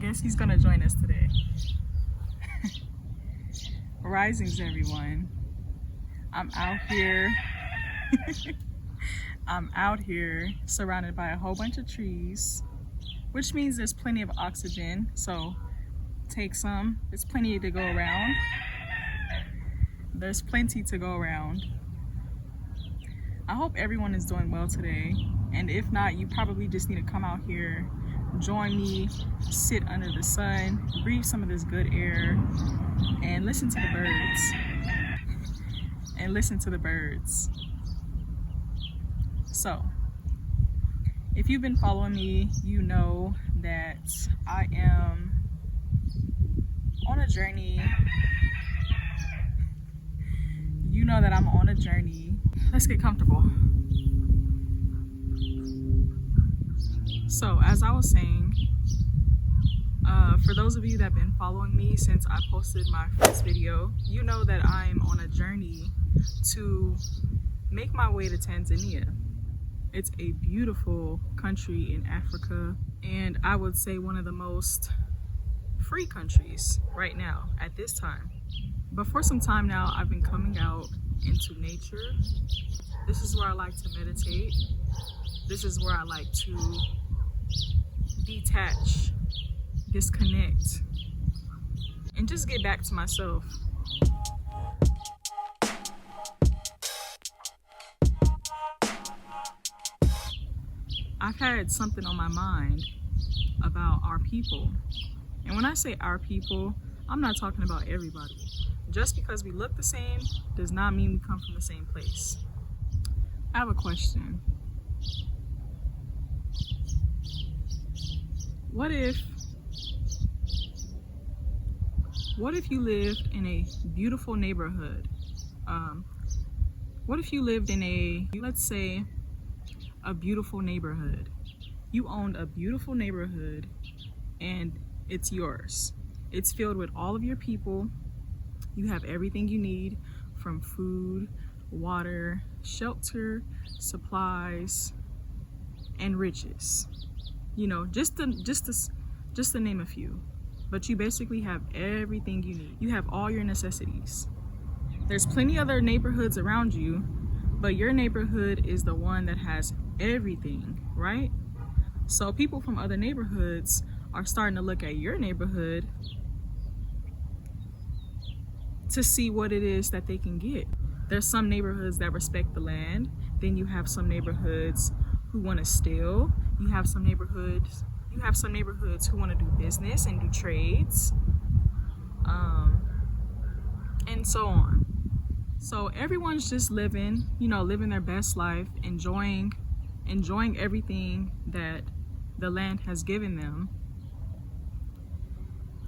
guess he's gonna join us today. Risings, everyone. I'm out here. I'm out here surrounded by a whole bunch of trees, which means there's plenty of oxygen. So take some. There's plenty to go around. There's plenty to go around. I hope everyone is doing well today. And if not, you probably just need to come out here, join me, sit under the sun, breathe some of this good air, and listen to the birds. And listen to the birds. So, if you've been following me, you know that I am on a journey. You know that I'm on a journey. Let's get comfortable. So, as I was saying, for those of you that have been following me since I posted my first video, you know that I'm on a journey to make my way to Tanzania. It's a beautiful country in Africa, and I would say one of the most free countries right now at this time. But for some time now, I've been coming out into nature. This is where I like to meditate. This is where I like to detach, disconnect, and just get back to myself. I've had something on my mind about our people. And when I say our people, I'm not talking about everybody. Just because we look the same does not mean we come from the same place. I have a question. What if you lived in a beautiful neighborhood? What if you lived in let's say, a beautiful neighborhood? You owned a beautiful neighborhood and it's yours. It's filled with all of your people. You have everything you need, from food, water, shelter, supplies, and riches. You know, just to name a few. But you basically have everything you need. You have all your necessities. There's plenty other neighborhoods around you, but your neighborhood is the one that has everything, right? So people from other neighborhoods are starting to look at your neighborhood to see what it is that they can get. There's some neighborhoods that respect the land. Then you have some neighborhoods who want to steal. You have some neighborhoods who want to do business and do trades, and so on. So everyone's just living their best life, enjoying everything that the land has given them.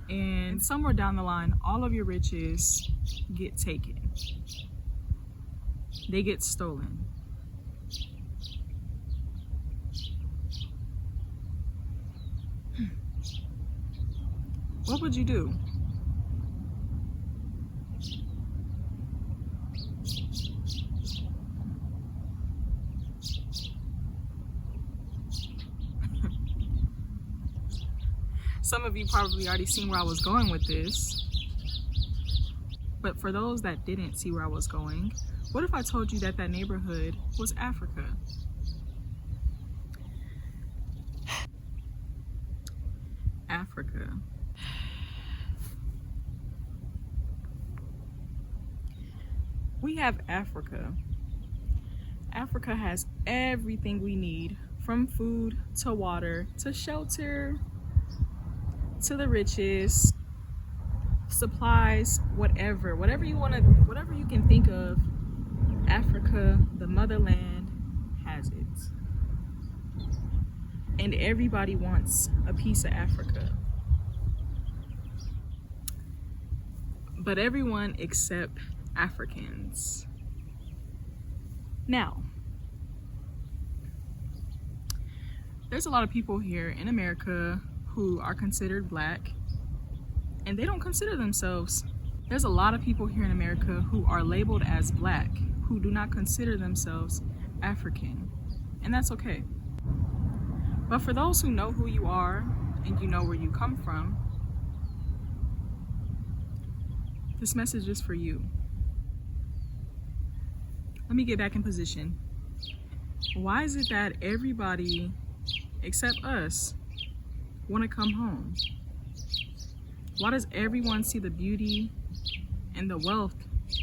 And somewhere down the line, all of your riches get taken. They get stolen. What would you do? Some of you probably already seen where I was going with this. But for those that didn't see where I was going, what if I told you that neighborhood was Africa? Africa. We have Africa. Africa has everything we need, from food to water to shelter to the riches, supplies, whatever you can think of. Africa, the motherland, has it. And everybody wants a piece of Africa. But everyone except Africans. Now, there's a lot of people here in America who are considered black, and they don't consider themselves. There's a lot of people here in America who are labeled as black, who do not consider themselves African, and that's okay. But for those who know who you are and you know where you come from, this message is for you. Let me get back in position. Why is it that everybody except us want to come home? Why does everyone see the beauty and the wealth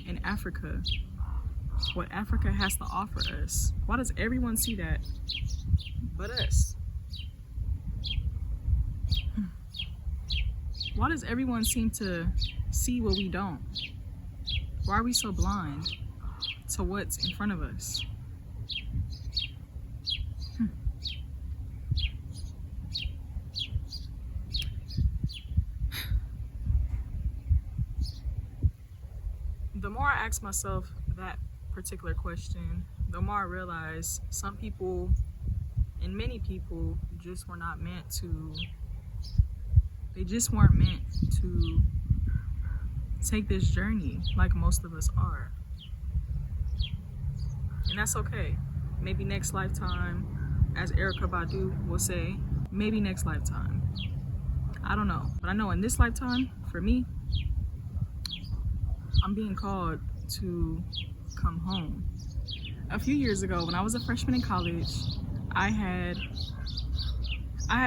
in Africa? What Africa has to offer us? Why does everyone see that but us? Why does everyone seem to see what we don't? Why are we so blind to what's in front of us? The more I ask myself that particular question, the more I realize some people and many people just were not meant to, they just weren't meant to take this journey like most of us are. And that's okay. Maybe next lifetime, as Erykah Badu will say, maybe next lifetime. I don't know. But I know in this lifetime, for me, I'm being called to come home. A few years ago, when I was a freshman in college, I had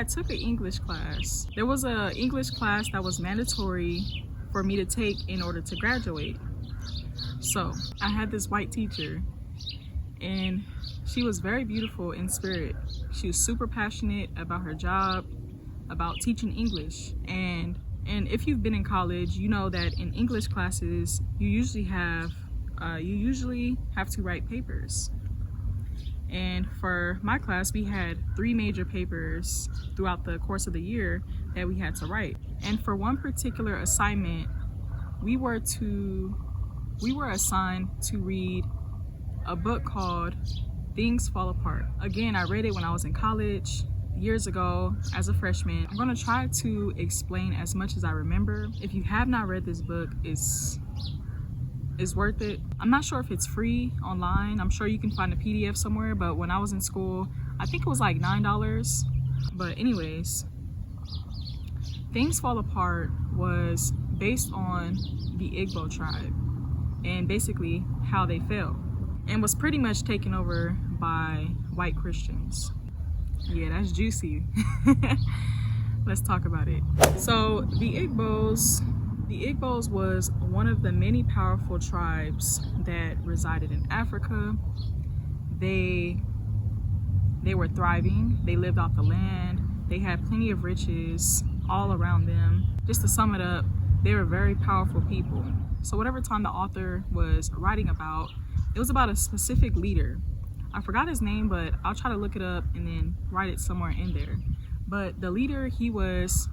took an English class. There was an English class that was mandatory for me to take in order to graduate. So I had this white teacher, and she was very beautiful in spirit. She was super passionate about her job, about teaching English. And if you've been in college, you know that in English classes, you usually have to write papers. And for my class, we had 3 major papers throughout the course of the year that we had to write. And for one particular assignment, we were assigned to read a book called Things Fall Apart. Again, I read it when I was in college years ago as a freshman. I'm gonna try to explain as much as I remember. If you have not read this book, it's worth it. I'm not sure if it's free online. I'm sure you can find a PDF somewhere, but when I was in school, I think it was like $9. But anyways, Things Fall Apart was based on the Igbo tribe and basically how they fell, and was pretty much taken over by white Christians. Yeah, that's juicy. Let's talk about it. So the Igbos was one of the many powerful tribes that resided in Africa. They were thriving. They lived off the land. They had plenty of riches all around them. Just to sum it up, they were very powerful people. So whatever time the author was writing about, it was about a specific leader. I forgot his name, but I'll try to look it up and then write it somewhere in there. But the leader, he was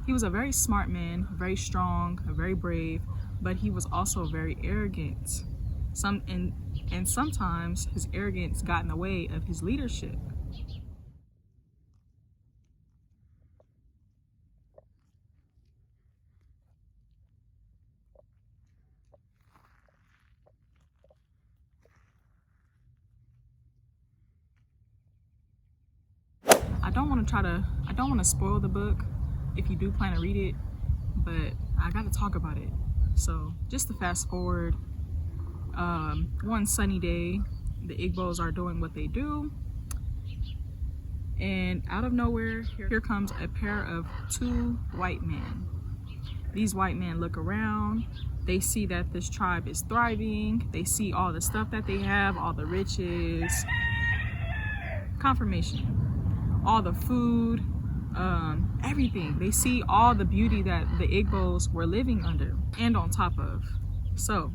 a very smart man, very strong, very brave, but he was also very arrogant. And sometimes his arrogance got in the way of his leadership. I don't want to spoil the book if you do plan to read it, but I got to talk about it. So just to fast forward, one sunny day, the Igbos are doing what they do, and out of nowhere, here comes a pair of 2 white men. These white men look around. They see that this tribe is thriving. They see all the stuff that they have, all the riches, confirmation, all the food, everything. They see all the beauty that the Igbos were living under and on top of. So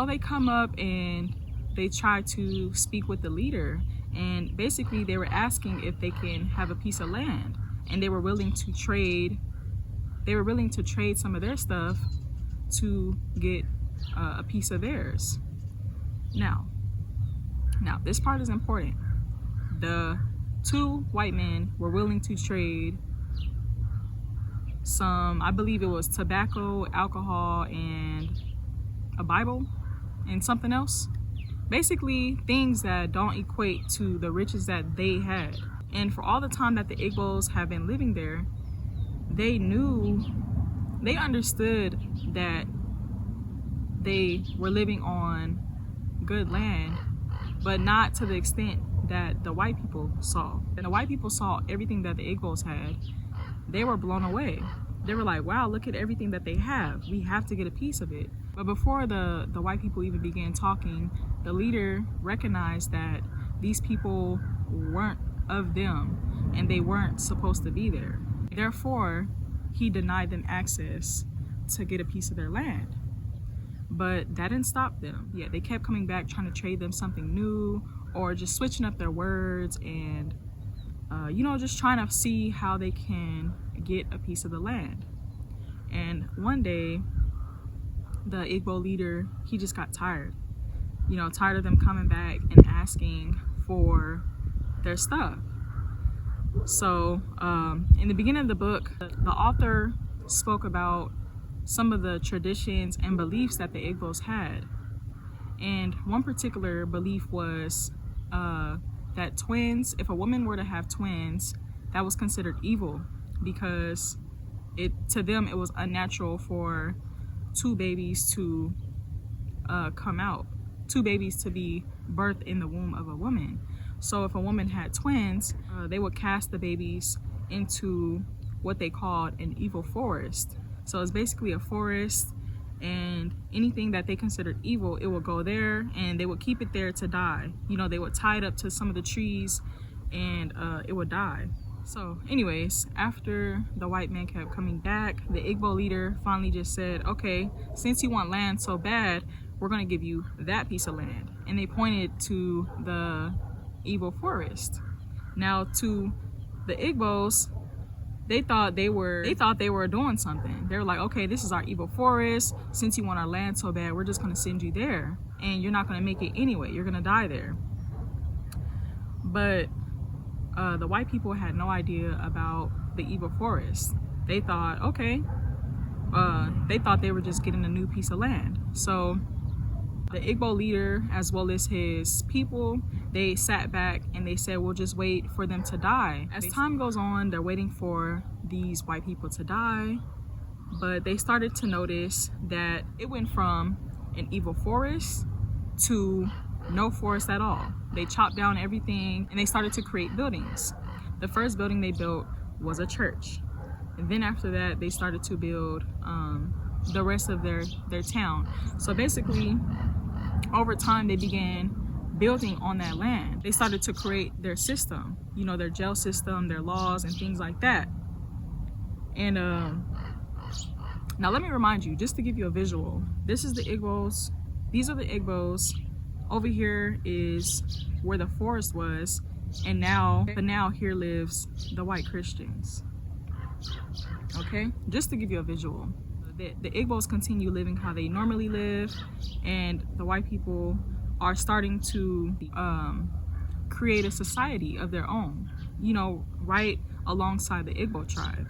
they come up and they try to speak with the leader, and basically they were asking if they can have a piece of land, and they were willing to trade some of their stuff to get a piece of theirs. Now this part is important. The 2 white men were willing to trade some, I believe it was tobacco, alcohol, and a Bible and something else. Basically things that don't equate to the riches that they had. And for all the time that the Igbos have been living there, they understood that they were living on good land, but not to the extent that the white people saw. And the white people saw everything that the Igbos had. They were blown away. They were like, wow, look at everything that they have. We have to get a piece of it. But before the white people even began talking, the leader recognized that these people weren't of them and they weren't supposed to be there. Therefore, he denied them access to get a piece of their land. But that didn't stop them. Yeah, they kept coming back trying to trade them something new or just switching up their words and, just trying to see how they can get a piece of the land. And one day, the Igbo leader, he just got tired. Tired of them coming back and asking for their stuff. So in the beginning of the book, the author spoke about some of the traditions and beliefs that the Igbos had. And one particular belief was that twins, if a woman were to have twins, that was considered evil because to them it was unnatural for two babies to come out, two babies to be birthed in the womb of a woman. So if a woman had twins, they would cast the babies into what they called an evil forest. So it's basically a forest, and anything that they considered evil, it would go there and they would keep it there to die. They would tie it up to some of the trees and it would die. So anyways, after the white man kept coming back, the Igbo leader finally just said, okay, since you want land so bad, we're going to give you that piece of land. And they pointed to the evil forest. Now to the Igbos, they thought they were doing something. They were like, okay, this is our evil forest. Since you want our land so bad, we're just going to send you there, and you're not going to make it anyway. You're going to die there. But the white people had no idea about the evil forest. They thought, okay, they thought they were just getting a new piece of land. So the Igbo leader, as well as his people, they sat back and they said, we'll just wait for them to die. As time goes on, they're waiting for these white people to die, but they started to notice that it went from an evil forest to no forest at all. They chopped down everything and they started to create buildings. The first building they built was a church. And then after that, they started to build the rest of their town. So basically, over time, they began building on that land. They started to create their system, their jail system, their laws and things like that. And now let me remind you, just to give you a visual, this is the Igbos. These are the Igbos. Over here is where the forest was. And now here lives the white Christians. Okay, just to give you a visual. The Igbos continue living how they normally live, and the white people are starting to create a society of their own, right alongside the Igbo tribe.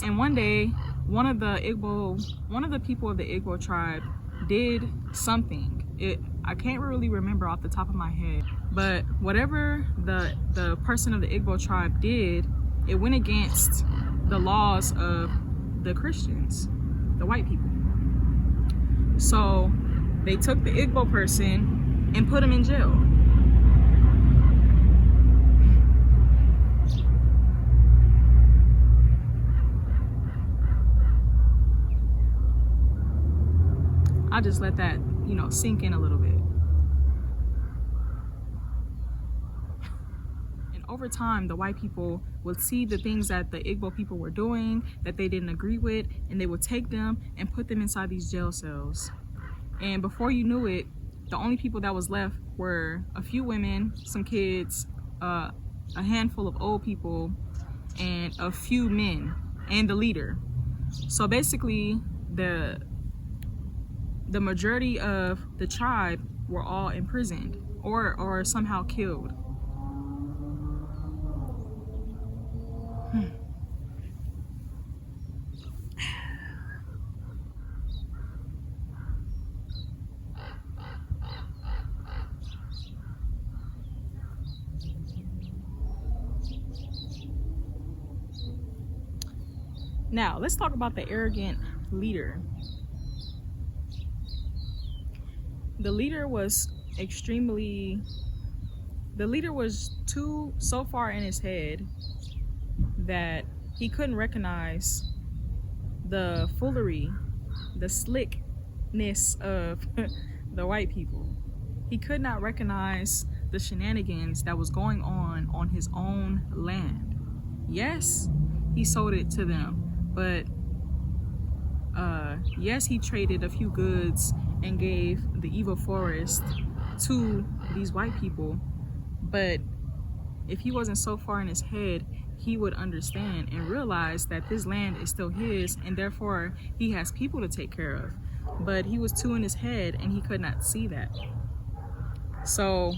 And one day, one of the people of the Igbo tribe did something. I can't really remember off the top of my head, but whatever the person of the Igbo tribe did, it went against the laws of the Christians, the white people. So they took the Igbo person and put him in jail. I'll just let that, sink in a little bit. And over time, the white people would see the things that the Igbo people were doing that they didn't agree with, and they would take them and put them inside these jail cells. And before you knew it, the only people that was left were a few women, some kids, a handful of old people, and a few men, and the leader. So basically, the majority of the tribe were all imprisoned or somehow killed. Now, let's talk about the arrogant leader. The leader was too so far in his head that he couldn't recognize the foolery, the slickness of the white people. He could not recognize the shenanigans that was going on his own land. Yes, he sold it to them, but yes, he traded a few goods and gave the evil forest to these white people. But if he wasn't so far in his head, he would understand and realize that this land is still his, and therefore he has people to take care of. But he was too in his head and he could not see that. So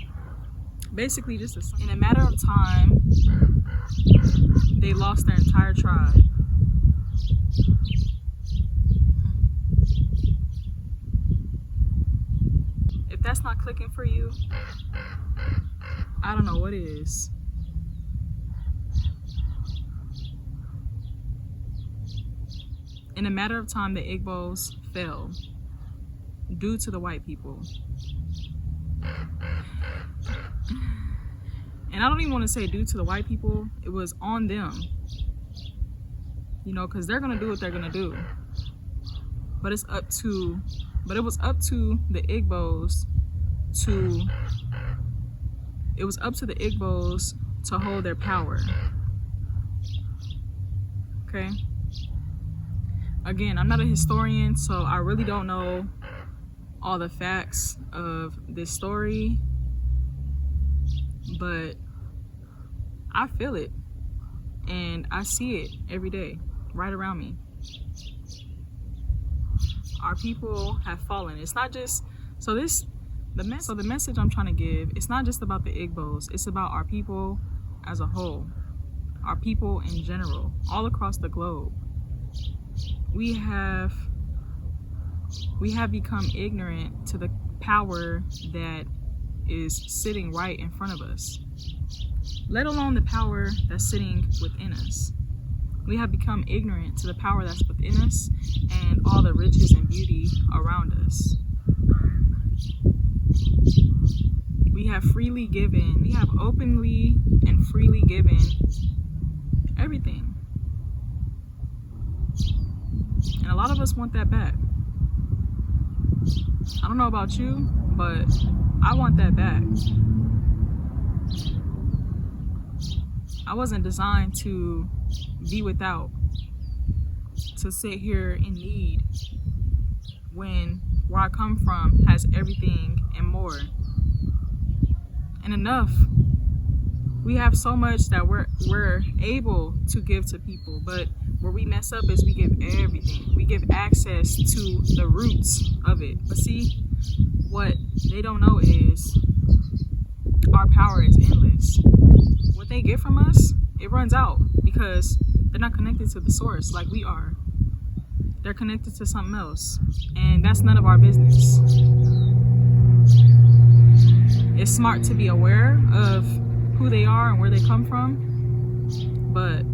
basically, just in a matter of time, they lost their entire tribe. If that's not clicking for you, I don't know what is. In a matter of time, the Igbos fell due to the white people. And I don't even want to say due to the white people. It was on them. You know, because they're going to do what they're going to do. But it was up to the Igbos to hold their power. Okay? Again, I'm not a historian, so I really don't know all the facts of this story, but I feel it and I see it every day right around me. Our people have fallen. It's not just the message I'm trying to give, it's not just about the Igbos, it's about our people as a whole, our people in general, all across the globe. We have become ignorant to the power that is sitting right in front of us, let alone the power that's sitting within us. We have become ignorant to the power that's within us and all the riches and beauty around us. We have openly and freely given everything. And a lot of us want that back. I don't know about you, but I want that back. I wasn't designed to be without, to sit here in need when where I come from has everything and more. And enough. We have so much that we're able to give to people, but where we mess up is we give everything. We give access to the roots of it. But see, what they don't know is our power is endless. What they get from us, it runs out because they're not connected to the source like we are. They're connected to something else, and that's none of our business. It's smart to be aware of who they are and where they come from, but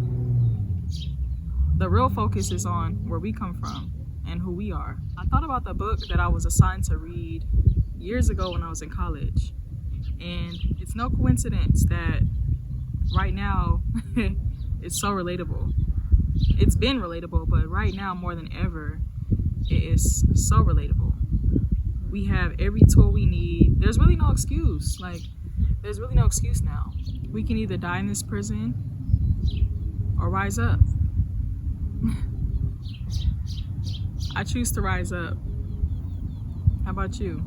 the real focus is on where we come from and who we are. I thought about the book that I was assigned to read years ago when I was in college, and it's no coincidence that right now it's so relatable. It's been relatable, but right now more than ever, it is so relatable. We have every tool we need. There's really no excuse. There's really no excuse now. We can either die in this prison or rise up. I choose to rise up. How about you?